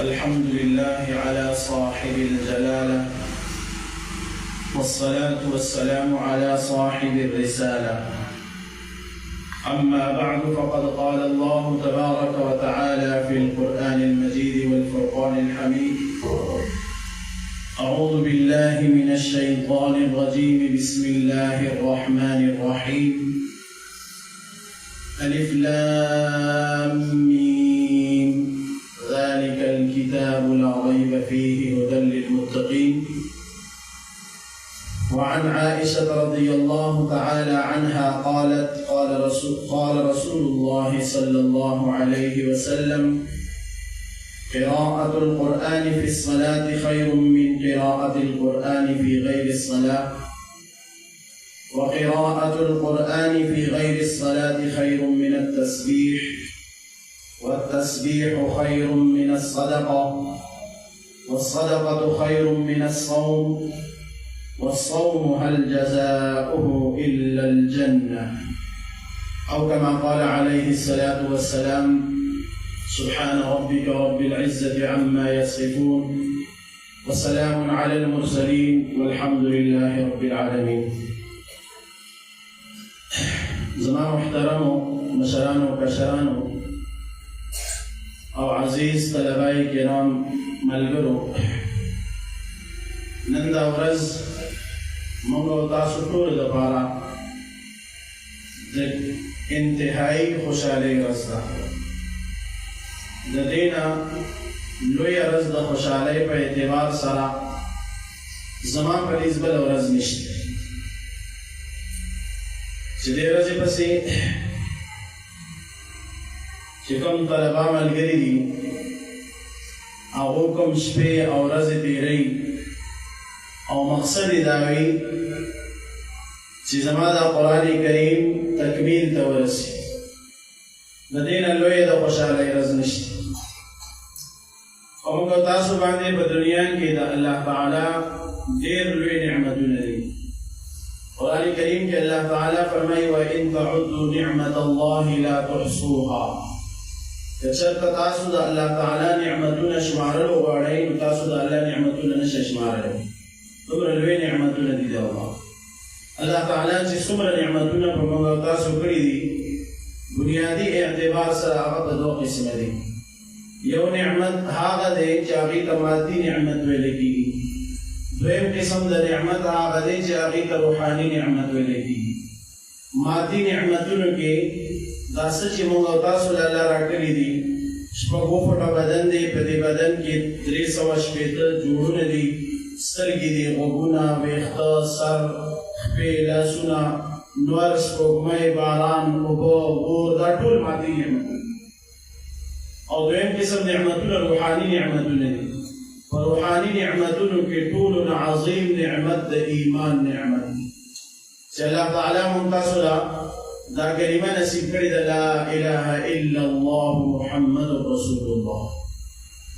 الحمد لله على صاحب الجلالة، والصلاة والسلام على صاحب الرسالة. أما بعد، فقد قال الله تبارك وتعالى في القرآن المجيد والفرقان الحميد: أعوذ بالله من الشيطان الرجيم. بسم الله الرحمن الرحيم. ألف لام ميم، ذلك الكتاب لا ريب فيه هدى للمتقين. وعن عائشة رضي الله تعالى عنها قالت: قال رسول الله صلى الله عليه وسلم: قراءة القرآن في الصلاة خير من قراءة القرآن في غير الصلاة، وقراءة القرآن في غير الصلاة خير من التسبيح، والتسبيح خير من الصدقة، والصدقة خير من الصوم، والصوم هل جزاؤه إلا الجنة، أو كما قال عليه الصلاة والسلام: سبحان ربك رب العزة عما يصفون، وسلام على المرسلين، والحمد لله رب العالمين. زمان محترم مشران وكشران او عزيز طلباء کرام ملګرو، نن دا ورځ موږ او تاسو ټول لپاره د انتهایی خوشحالۍ ورځ ده. د دې نه لویه ورځ د خوشحالۍ په اعتبار سره زما په هېڅ بله ورځ نشته چې دې ورځې پسې چې کوم طلبه ملګري دي هغو کوم شپې او ورځې تېروي او مقصد یې دا وي چې زما دا قرآن کریم تکمیل ته ورسي. د دې نه لویه د خوشحالۍ ورځ نشته. او موږ تاسو باندې په دنیا کې د الله تعالی ډېر لوی نعمتونه دي. قرآن کریم کې الله تعالی فرمایي: وَإِن تَعُدُّوا نِعْمَةَ اللَّهِ لَا تُحْصُوهَا. که چېرته تاسو د الله تعالی نعمتونه شمارل وغواړئ، نو تاسو د الله نعمتونه نشئ شمارلی. دومره لوی نعمتونه دي د الله تعالی چې څومره نعمتونه په موږ او تاسو کړي دي، بنیادي اعتبار سره هغه په دوه قسمه دي. یو نعمت هغه دی چې هغې ته مادي نعمت ویلی کېږي. دویم قسم د نعمت هغه دی چې هغې ته روحاني نعمت ویلی کېږي. مادي نعمتونو کې دا څه چې موږ او تاسو له الله راکړي دي، شپږو فټه بدن دی، په دې بدن کې 360 جوړونه دي، سترګې دي، غوږونه، ویښته، سر، پښې، لاسونه، نور، سپوږمۍ، باران، اوبه، اور، دا ټول مادي نعمتونه. او دویم قسم نعمتونه روحاني نعمتونه دي. په روحاني نعمتونو کې ټولو نه عظیم نعمت د ایمان نعمت دی چې الله تعالی موږ تاسو ته دا کلمه نصیب کړې ده: لا اله الا الله محمد رسول الله.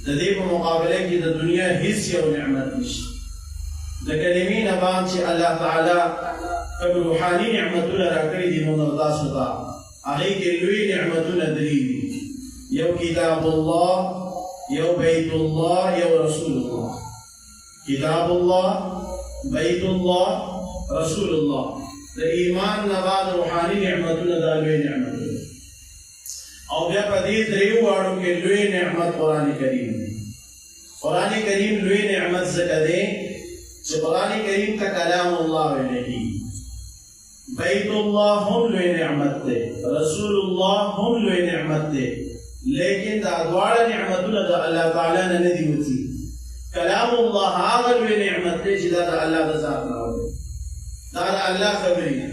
د دې په مقابله کې د دنیا هیڅ یو نعمت نشته. د کلمې نه بعد چې الله تعالی کوم روحاني نعمتونه راکړي دي موږ تاسو ته، هغې کې لوی نعمتونه درې دي: یو کتاب الله، یو بیت الله، یو رسول الله. کتاب الله، بیت الله، رسول الله. د ایمان نه بعد روحاني نعمتونه دا لوی نعمتونه. او بیا په دې دریو واړو کې لوی نعمت قرآن کریم دی. قرآن کریم لوی نعمت ځکه دی چې قرآن کریم ته کلام الله ویلی کېږي. بیت الله هم لوی نعمت دی، رسول الله هم لوی نعمت دی، لیکن دا دواړه نعمتونه د الله تعالی نه نه دي وتي. کلام الله هغه لوی نعمت دی چې دا د الله د ذات نه راوړي، دا د الله خبرې دي.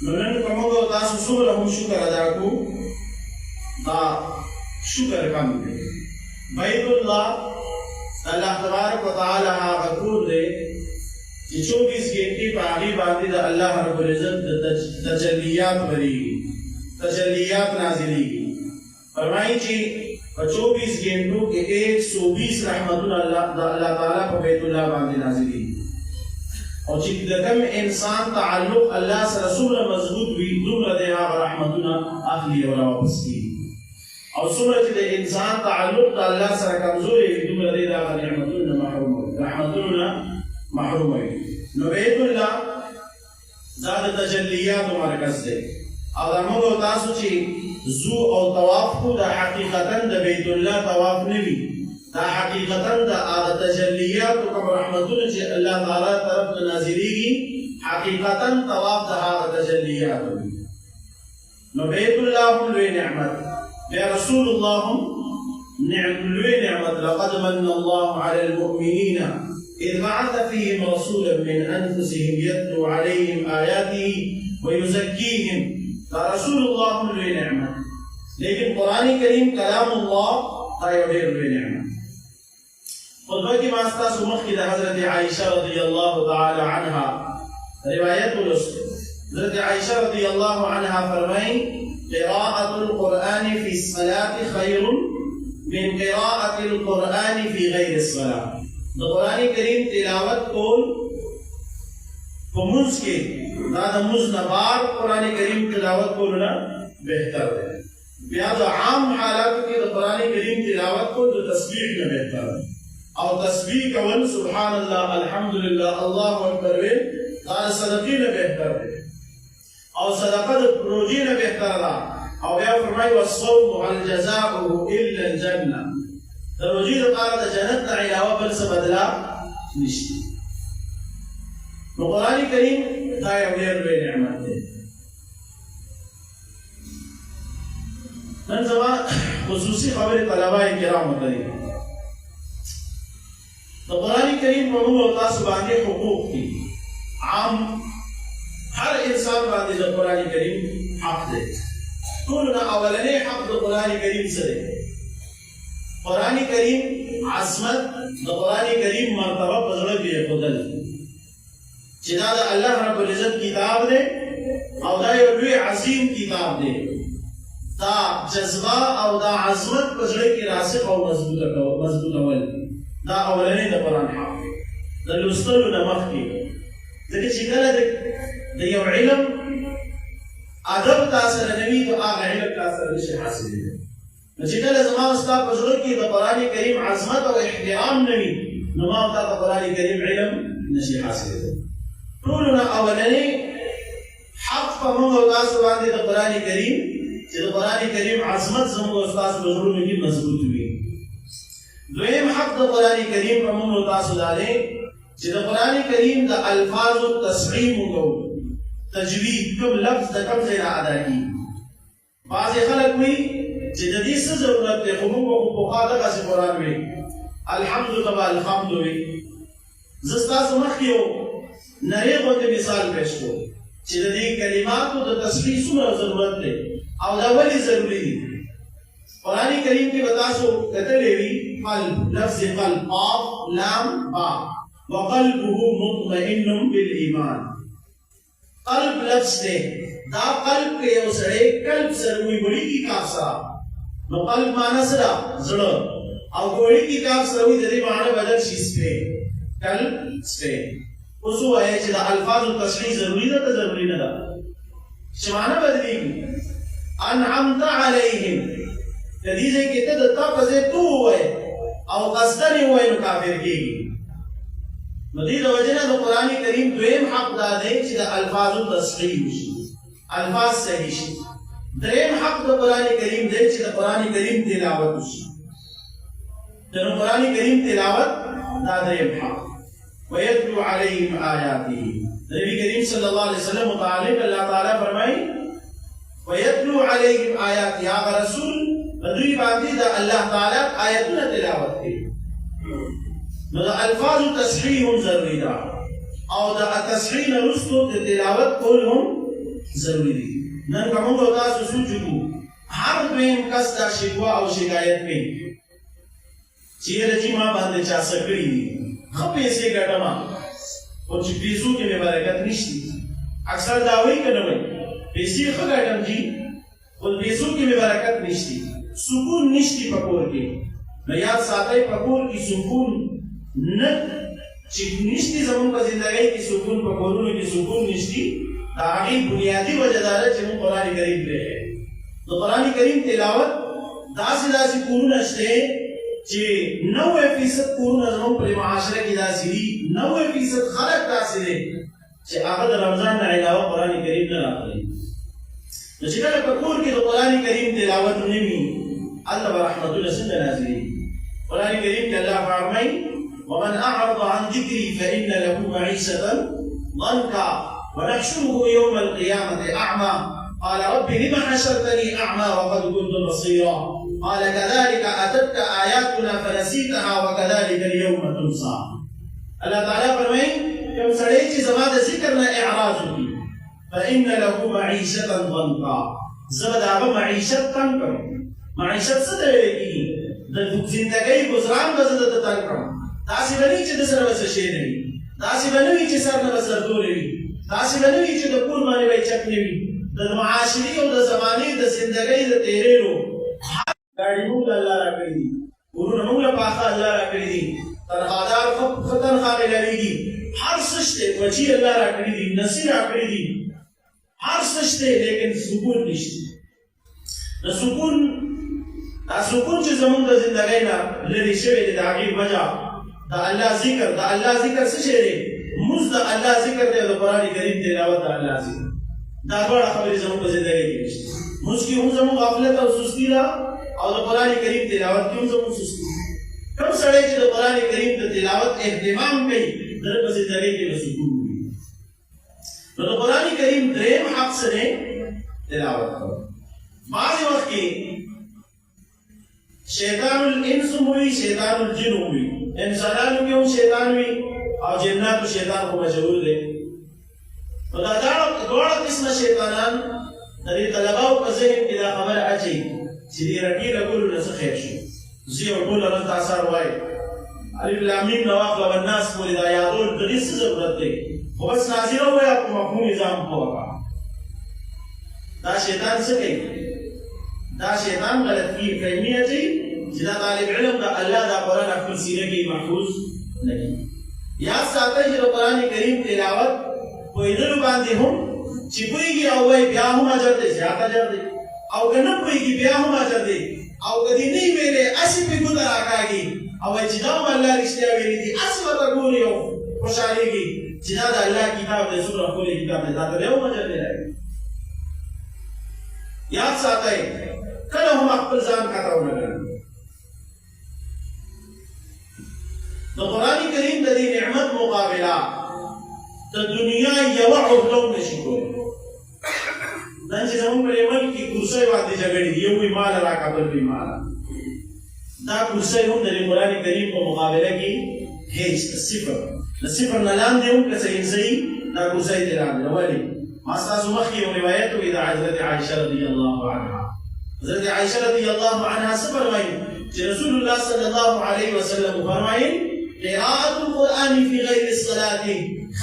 نو نن که موږ او تاسو څومره هم شکر ادا کړو، دا شکر کم دی. بیت الله الله تبارک وتعالی هغه کور دی چې 24 ګنټې په هغې باندې د الله رب العزت د تجلیات ورېږي، تجلیات نازلېږي. فرمایي چې په 24 ګنټو کې 120 رحمتونه د الله تعالی په بیت الله باندې نازلېږي. او چې د کوم انسان تعلق الله سره څومره مضبوط وي، دومره د هغه رحمتونه اخلي او راواپس کېږي. او څومره چې د انسان تعلق د الله سره کمزوري وي دومره دی دا نعمتونه محروم وي رحمتونه محروم وي نو بیت الله دا د تجلیات مرکز دی او موږ تاسو چې زو او طواف کو د حقیقتا د بیت الله طواف نه وي دا حقیقتا د تجلیات او رحمتونه چې الله تعالی طرف ته نازلېږي حقیقتا طواف د هغه تجلیات وي نو بیت الله لوی نعمت يا رسول الله نعمت لقد من الله على المؤمنين إذ بعث فيهم رسولا من أنفسهم يتلو عليهم آياته ويزكيهم فرسول الله لوی نعمت لیکن قرآن کریم کلام الله دا یو ډېر لوی نعمت خطبه کې ما ستاسو مخکې د حضرت عائشة رضی الله تعالی عنها روایت ولوسته حضرت عائشة رضی الله عنها فرمایي قراءة القرآن في الصلاة خير من قراءة القرآن في غير الصلاة. القرآن الكريم تلاوت کول فمنز کے دا منز نبار قرآن الكريم تلاوت کولنا بہتر ہے. بیاد عام حالات کے قرآن الكريم تلاوت کول تو تسبیح میں بہتر ہے. او تسبیح کول سبحان اللہ الحمدللہ اللہ اکبر دا صدقی میں بہتر ہے. او صدقه روزي نه بهتر ده او بیا فرمایي والصوم هل جزاؤه الا الجنه د روزي لپاره د جنت نه علاوه بل څه بدلا نشته نو قرآن کریم دا یو ډېر لوی نعمت دی نن زما خصوصي خبرې طلبه کرامو ته دي د قرآن کریم په موږ او تاسو باندې حقوق دي عام هر انسان باندې د قرآن کریم حق دی ټولنا اولنې حق د قرآن کریم سره قرآن کریم عظمت د قرآن کریم مرتبه په زړه کې خدل چې دا د الله رب العزت کتاب دی او دا یو لوی عظیم کتاب دی دا جذبه او دا عظمت په زړه کې راسخ او مضبوطول دا اولنې د قرآن حق د لوستلو نه مخکې ځکه چې کله د یو علم ادب تاسو نه وی نو هغه علم تاسو نشي حاصلېږي نو چې کله زما استاد په زړه کې د قرآن کریم عظمت او احترام نه وي نو ما ته د قرآن کریم علم نشي حاصلېږي ټولنا اولنې حق په موږ تاسو باندې د قرآن کریم چې د قرآن کریم عظمت زموږ استاد په زړه کې مضبوط وي دویم حق د قرآن کریم په موږ تاسو باندې چې د قرآن کریم د الفاظ او تصحیح وکړو تجوید کوم لفظ د کوم ځای نه ادا کی بعض خلک وی چې د دې څه ضرورت دی خو موږ په خاطر دغه قرآن وی الحمدلله الحمد وی زستا سمخ یو نری غوته مثال پېښ کو چې د دې کلماتو د تصحیح څومره ضرورت دی او دا ولې ضروری دی قرآن کریم کې بتاسو کتلې وی قلب لفظ قلب قاف لام با وقلبه مطمئن بالایمان قلب لفظ دے دا قلب کے یو سڑے قلب سروی بڑی کی کاف سرا نو قلب مانا سرا زڑا او بڑی کی کاف سروی دے مانا بدل شی سپے قلب سپے اسو ہے چې دا الفاظ و تصحیح ضروری ده ضروری نه ده چې مانا بدلیږي انعمت علیهم دې ځای کې ته د تا په ځای تو وای او قصدن وای نو کافر کېږي نو دې د وجه نه د قرآن کریم دویم حق دا دی چې د الفاظو تصحیح وشي الفاظ صحیح شي دریم حق د قرآن کریم دی چې د قرآن کریم تلاوت وشي د قرآن کریم تلاوت دا دریم حق ويتلو عليهم آياته نبی کریم صلی الله علیه وسلم متعلق الله تعالی فرمایي ويتلو عليهم آياته هغه رسول دوی باندې د الله تعالی آیاتونه تلاوت کوي نو دا الفاظ تصحیح هم ضروری ده او دا تصحیح نرستو د تلاوت کول هم ضروری دي نن کوم تاسو سوچو هر دویم کس دا شکوا او شکایت کوي چې رجی ما باندې چا سکړي خو پیسې ګټم او چې پیسو کې مې برکت نشته اکثر دا وایي کنه وایي پیسې خو ګټم جی او پیسو کې مې برکت نشته سکون نشته پکور کې نو یاد ساتي پکور کې سکون نه چې نشتی زمون په زندګۍ کې سکون په کورونو کې سکون نشتی دا هغه بنیادی وجه ده چې موږ قرآن کریم لري د قرآن کریم تلاوت داسې کورونه شته چې 90% کورونه زموږ په معاشره کې داسې دي 90% خلک داسې دي چې هغه د رمضان نه علاوه قرآن کریم نه راغلي نو چې کله په کور کې د قرآن کریم تلاوت نه وي الله به رحمتونه څنګه نازلېږي قرآن کریم کې الله فرمایي ومن أعرض عن ذكري فإن له معيشة ضنكا ونحشره يوم القيامة أعمى قال رب لم حشرتني أعمى وقد كنت بصيرا قال كذلك أتتك آياتنا فنسيتها وكذلك اليوم تنسى الله تعالى فرمایي کوم سړی چې زما د ذکر نه اعراض وکړي فإن له معيشة ضنكا زه به د هغه معیشت تنګ کړم معیشت څه ته ویل کېږي د زندګۍ ګزران به زه درته تنګ کړم داسې به نه وي چې د سره به څه شی نه وي داسې به نه وي چې سر نه به سرتورې وي داسې به نه وي چې د کور باندې به چک نه وي د معاشري او د زمانې د زندګۍ د تېرېدو ګاډي موږ له الله راکړي دي کورونه موږ له پاخه الله راکړي دي تنخوادار ښه تنخوا مېلاوېږي هر څه شته بچي الله راکړي دي نصي راکړي دي هر څه شته لیکن سکون نشته د سکون دا سکون چې زموږ د زندګۍ نه لرې شوی دی د هغې وجه د الله ذکر څه شی دی مونځ د الله ذکر دی او د قرآن کریم تلاوت د الله ذکر دا دواړه خبرې زموږ په زندګۍ کې نشته مونځ کې هم زموږ غفلت او سستي ده او د قرآن کریم تلاوت کې هم زموږ سستي کوم سړی چې د قرآن کریم د تلاوت اهتمام کوي د هغه په زندګۍ کې به سکون وي نو د قرآن کریم دریم حق څه دی تلاوت کول بعضې وخت کې شیطان الانس وي شیطان الجن وي انسانانو کې هم شیطان وي او جناتو شیطان خو مشهور دی نو دا دواړه قسمه شیطانان د دې طلباو په ذهن کې دا خبره اچوي چې دې رټي لګولو نه څه خیر شو زه یو ټول رنځ اثر وایي الف لام میم نو واخله والناس پورې دا یادول د دې څه ضرورت دی خو بس ناظره وایه په مفهوم نظام پوه کړه دا شیطان څه کوي دا شیطان غلط فهمي اچوي چې دا طالب علم د الله دا قرآن خپل سینه کې محفوظ نه کړي یاد ساتئ چې د قرآن کریم تلاوت پوهېدلو باندې هم چې پوهېږي او وایي بیا هم اجر دی زیات اجر دی او که نه پوهېږي بیا هم اجر دی او که دې نه یې ویلې هسې پرې ګوته راکاږي او وایي چې دا هم الله رښتیا ویلي دي هسې ورته ګوري او خوشحالېږي چې دا د الله کتاب دی څومره ښکلی کتاب دی دا ته بیا هم اجر دی راکړي یاد ساتئ کله هم خپل ځان کاته ونه ګڼئ د قرآن کریم د دې نعمت مقابله د دنیا یوه عهده هم نشي کولی نن چې زموږ په دې ملک کې کرسۍ باندې جګړې دي یو وایي ماله راکړه بل وایي ماله دا کرسۍ هم د دې قرآن کریم په مقابله کې هیڅ صفر د صفر نه لاندې هم که څه انسۍ دا کرسۍ دې لاندې ده ولې ما ستاسو مخکې یو روایت وي د حضرت عایشه رضی الله عنها حضرت عایشه رضی الله عنها څه فرمایي چې رسول الله صلی الله علیه وسلم فرمایي قراءة القرآن في غير الصلاة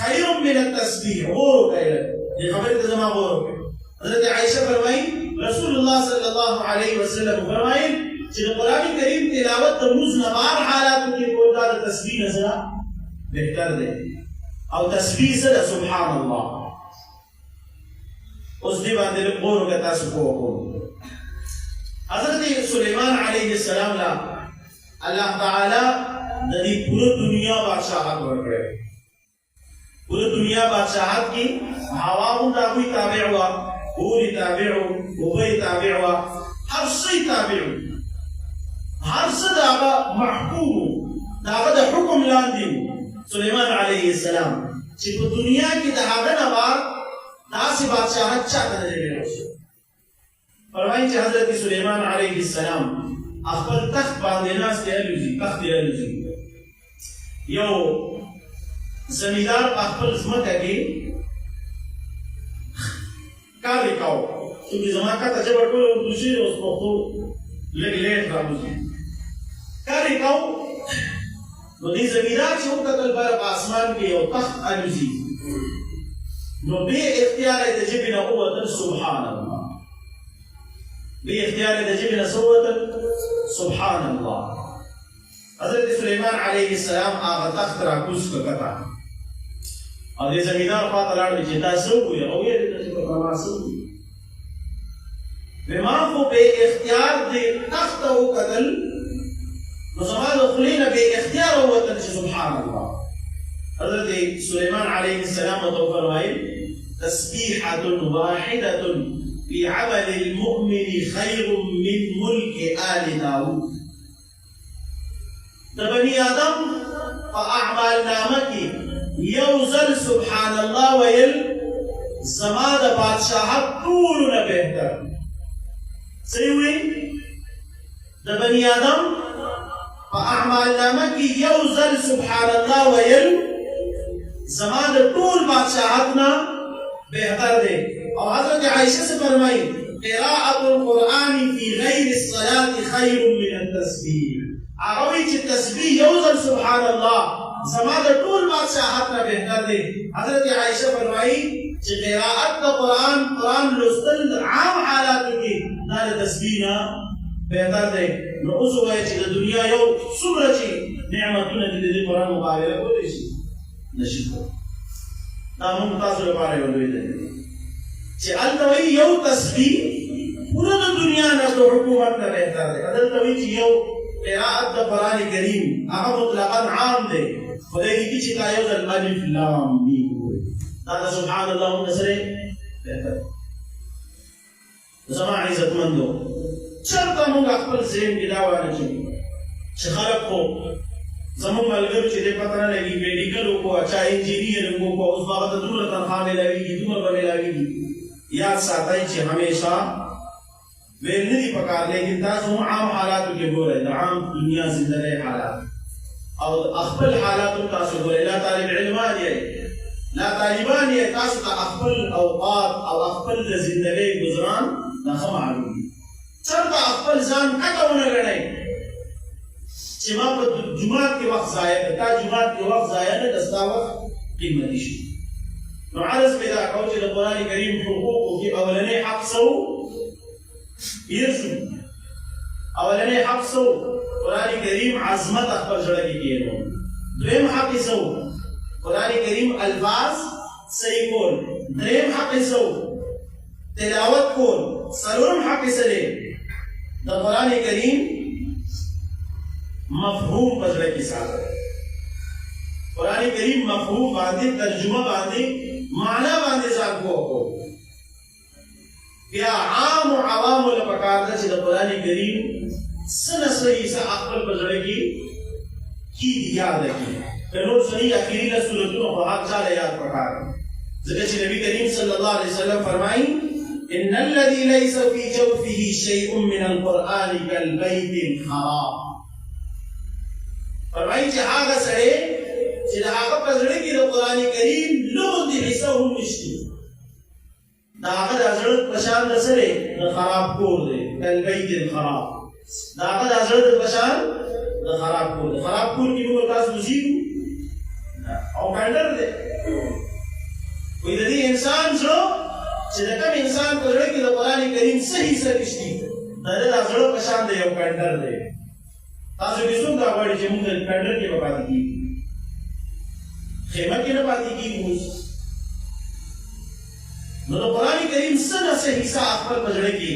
خير من التسبيح غورو كيلا دي خبرت زمان غورو حضرت عائشة فرمائي رسول الله صلى الله عليه وسلم فرمائي چې القرآن الكريم تلاوت تموز نبار حالاتو کې کوتا د تسبیح سره بهتر دی او تسبیح سره سبحان الله اوس دې باندې غورو کې تاسو کوو حضرت سليمان عليه السلام لا الله تعالی د دې پوره دنیا بادشاہت ورکړي پوره دنیا بادشاہت کې هوا هم د هغوی تابع وه اوري تابع وو اوبه تابع وه هر څه تابع وو هر څه د هغه محکوم وو د هغه د حکم لاندې وو سلیمان علیه السلام چې په دنیا کې د هغه نه بعد داسې بادشاہت چاته نه دی ویلی شوی فرمایي چې حضرت سلیمان علیه السلام خپل تخت باندې ناست دی الوزي تخت یې الوزي یو زمیندار خپل ځمکه کې کار یې کاوه څومره زما کاته ژبه ټوله اردو شوې اوس پښتو لږ لیټ راوځي کار یې کاوه نو دې زمیندار چې وکتل بره په اسمان کې یو تخت الوزي نو بې اختیاره د ژبې نه ووتل سبحان الله بې اختیاره د ژبې نه څه ووتل سبحان الله حضرت سلیمان علیه السلام هغه تخت راکوز کړ کته او دې زمیندار خواته لاړ چې دا څه وویل او ویل چې په ما څه بما خو به اختیار دې تخت او قتل نو زما د خلینا به اختیار وتل سبحان الله. حضرت سليمان عليه السلام فرمایي تسبيحة واحدة في عمل المؤمن خير من ملك آل داود. بني آدم فأعمال نامك يوزل سبحان الله ويل زما د بادشاہت ټولونه بهتر. سوي د بني آدم فأعمال نامك يوزل سبحان الله ويل زما د ټول بادشاہتنا بهتر دے. اور حضرت عائشہ سے فرمائی قراءة القرآن في غير الصلاة خير من التسبيح. اغوی چې تسبیح یوزل سبحان الله زما د ټول بادشاہت نه بهتر دی. حضرت عائشہ فرمائی چې قراءت د قرآن لوستل عام حالاتو کې دا د تسبیح نه بهتر دی. نو اوس وایي چې د دنیا یو څومره چې نعمتونه دي د قرآن مقابله کولی شي نشي کولی. دا موږ تاسو لپاره یو لوی دی چې هلته وایي یو تسبیح پوره د دنیا نه د حکومت نه بهتر دی. هلته وایي چې یو قراءت د قرآن کریم هغه مطلقا عام دی. خدای دې چې دا یو ځل الف لام میم دا د سبحان الله هم سره بهتر. زما عزتمندو چېرته موږ خپل ذهن کې دا وانه چې خلک خو زمون ملګرو چې دې پته نه لګي میډیکل وکړو چا انجینیر وکړو اوس هغه ته دومره تنخواه میلاویږي دومره به میلاویږي. یاد ساتئ چې همیشه ویل نه دي پکار لیکن تاسو هم عام حالاتو کې ګورئ د عام دنیا زندګۍ حالات او خپل حالاتو تاسو ګورئ. لا طالب علمان یې لا طالبان یې تاسو ته خپل اوقات او خپل د زندګۍ ګزران نه ښه معلوم دي. چېرته خپل ځان کټه ونه ګڼئ چې ما په جمعات کې وخت ضایع کړ. تا جمعات کې وخت ضایع نه کړ ستا وخت قیمتي شو. نو عرض مې دا کوم چې د قرآن کریم حقوقو کې اولنی حق څه و؟ هیر شو. اولنی حق څه و؟ قرآن کریم عظمت خپل زړه کې کېنو. دویم حق یې څه و؟ قرآن کریم الفاظ صحیح کول. دریم حق یې څه و؟ تلاوت کول. څلورم حق یې څه دی؟ د قرآن کریم مفهوم پزړه کې ساتل. قرآن کریم مفهوم باندې ترجمه باندې معنا باندې ځان کوو. بیا عام او عوام له پکار ده چې د قرآن کریم سره صحیح څه خپل پزړه کې یاد کړي. نور صحیح اخیری له سورتونو په حق ځاله یاد پکار. ځکه چې نبی کریم صلی الله علیه وسلم فرمایي ان الذي ليس في جوفه شيء من القرآن كالبيت الخراب. فرمایي چې هغه سړی چې د هغه په زړه کې د قرآن کریم لوندې حصه هم نشته د هغه د زړه په شان د سړی د خراب کور دی. کالبیت الخراب د هغه د زړه په شان د خراب کور دی. خراب کور کې موږ تاسو وزیږو او کنډر دی. وایي د دې انسان زړه چې د کوم انسان په زړه کې د قرآن کریم صحیح څه نشته د هغه د زړه په شان د یو کنډر دی. تاسو کې څوک دا غواړي چې موږ کنډر کې پاتې کیږو خیمه کې نه پاتې کیږو. نو د قرآن کریم څه صحیح څه خپل په زړه کې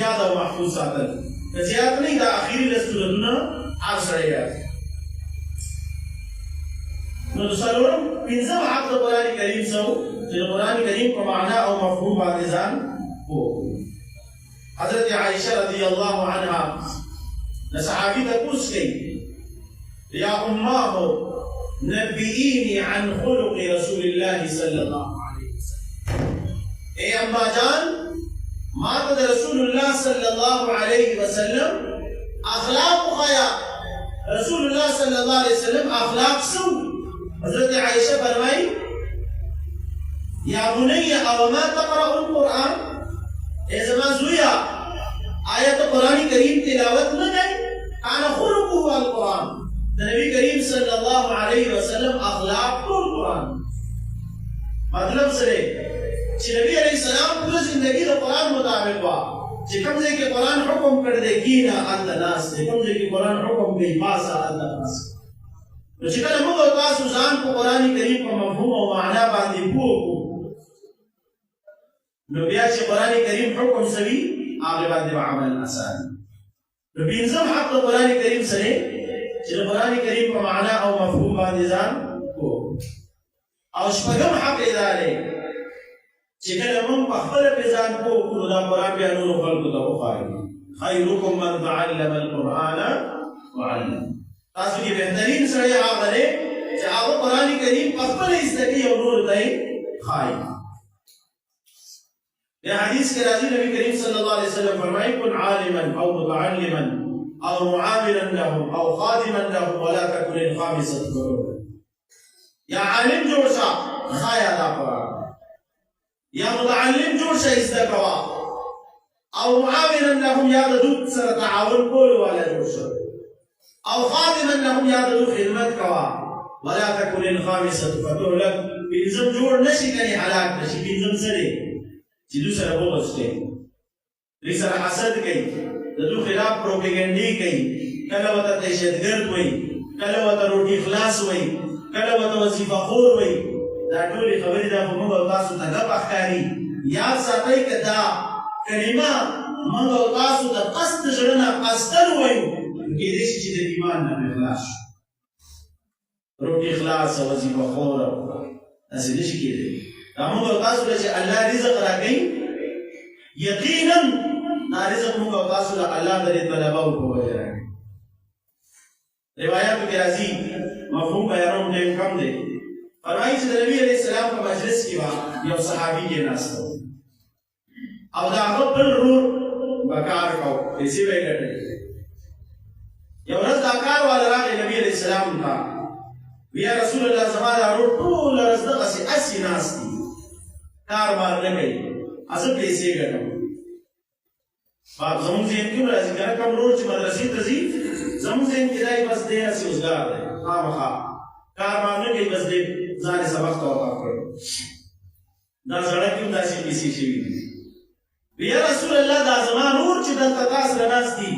یاد او محفوظ ساتل که زیات نه دا اخیری له سورتونه هر سړی یاد. نو د څلورم پنځم حق د قرآن کریم څه و چې د قرآن کریم په معنا او مفهوم باندې ځان پوه. حضرت عائشہ رضی الله عنها لصحابي تپوس کوي یا اماه نبئینی عن خلق رسول الله صلی الله علیه وسلم. اے اما جان ما ته رسول الله صلی الله علیه وسلم اخلاق خیا. رسول الله صلی الله علیه وسلم اخلاق سو. حضرت عائشہ فرمائی یا بنی او ما تقرأ القرآن. اے زما زویا آیت قرآن کریم تلاوت نہ کرے. کان خلقه القرآن. نبی کریم صلی اللہ علیہ وسلم اخلاق تو القرآن. مطلب سره چې نبی علیہ السلام پوره زندگی د قرآن مطابق وا. چې کوم ځای کې قرآن حکم کړی دی کینا انت ناس دی، کوم ځای کې قرآن حکم کوي پاسا انت ناس. نو چې کله موږ تاسو ځان په قرآن کریم په مفهوم او معنا باندې پوه نو بیا چې قرآن کریم حکم سوي هغه باندې عمل آسان. نو پنځم حق د قرآن کریم سره چې د قرآن کریم په معنا او مفهوم باندې ځان کو. او شپږم حق دا دی چې کله موږ په خپل په ځان کو نو دا قرآن بیا نور خلکو ته وښایو. خیرکم من تعلم القرآن وعلم. تاسو کې بهترین سړی هغه دی چې هغه قرآن کریم په خپل زده کوي او نور ته یې ښایي. في حديث كرازي النبي الكريم صلى الله عليه وسلم فرمائے كن عالما او متعلما او معاملا لهم او خادما لهم ولا تكن الخامسة ضرورا. يا عالم جوشا خايا دا قرآن، يا متعلم جوشا ازدكوا، او معاملا لهم يا دو سر تعاون قول ولا جوشا، او خادما لهم يا دو خدمت كوا ولا تكن الخامسة فتهلك. بنزم جوڑ نشي كني حلاك نشي بنزم سري چې دوی سره بغض کوي، دوی سره حسد کوي، د دوی خلاف پروپاګاندا کوي، کله ورته دهشتګرد وایي، کله ورته روټي خلاص وایي، کله ورته وظیفه خور وایي. دا ټولې خبرې دا خو موږ او تاسو ته ګپ ښکاري. یاد ساتئ که دا کلمه موږ او تاسو د قصد زړه نه قصدن وایو کېدای شي چې د ایمان نه مې خلاص شو. روټي خلاص او وظیفه خور داسې نه شي کېدی. دا موږ او تاسو له چې الله رزق راکوي یقینا دا رزق موږ او تاسو له الله د طلباو په وجه راکوي. روایاتو کې راځي مفهوم بیانوم ټیم کم دی. فرمایي چې د نبي علیه السلام په مجلس کې به یو صحابي کېناسته او د هغه بل ورور به کار کوو، پیسې به یې ګټلې. یو ورځ دا کار والا راغی نبي علیه السلام ته، وی یا رسول الله زما دا ورور ټوله ورځ دغسې اسې ناست دي، کار بار نه کوي، زه پیسې ګټم. زموږ ذهن کې راځي که نه کوم ورور چې مدرسې ته ځي زموږ ذهن کې دی بس دی هسې اوزګار دی، خامخا کار بار نه کوي، بس دی ځان یې سبق ته وقف کړی. دا زړه کې هم داسې پیسې شوي دي. وی یا رسول الله دا زما ورور چې دلته تا سره ناست دي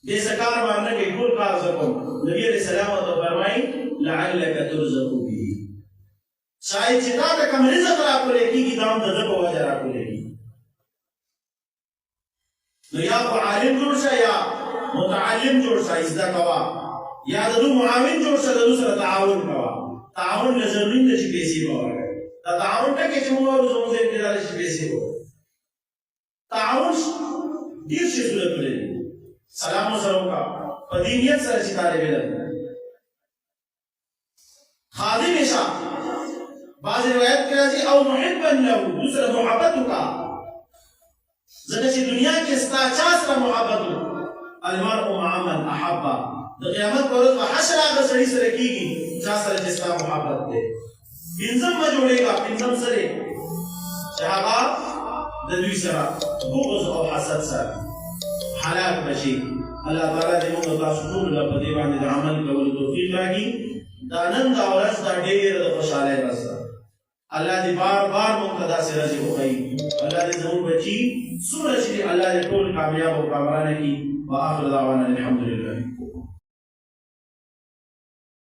دې څه کار بار نه کوي، ټول کار زه کوم. نبي علیه السلام ورته فرمایي لعلک ترزق به، شاید چې تا ته کوم رزق راکولی کېږي دا هم د ده په وجه راکولی کېږي. نو یا خو عالم جوړ شه یا متعلم جوړ شه، زده کوه، یا د دو معاون جوړ شه، د دو سره تعاون کوه. تعاون له ضروري نه چې پیسې به ورکوي. دا تعاون ټکی چې موږ وایو زموږ ذهن کې راغلی چې پیسې به ورکوي. تعاون ډېر شي صورتونه دي. سلام ورسره وکړه په دې نیت سره چې طالب علم خادم شه. بعض روایت کې راځي او محبا له، دوسره محبت وکړه، ځکه چې دنیا کې ستا چا سره محبت وکړه. المرء مع من احبه، د قیامت په ورځ به حشر هغه سړي سره کېږي چا سره چې ستا محبت دی. پنځم مه جوړېږه، پنځم سره چې هغه د دوی سره بغض او حسد سره هلاک بشي. الله تعالی دې موږ تاسو ټول له په دې باندې د عمل کولو توفیق راکړي. دا نن دا ورځ دا ډېره د خوشحالۍ ورځ ده. الله دې بار بار موږ ته داسې ورځې وښیي. الله دې زموږ بچي څومره چې دي الله دې ټول کامیاب او کامرانه کړي. واخر دعوانا الحمد لله.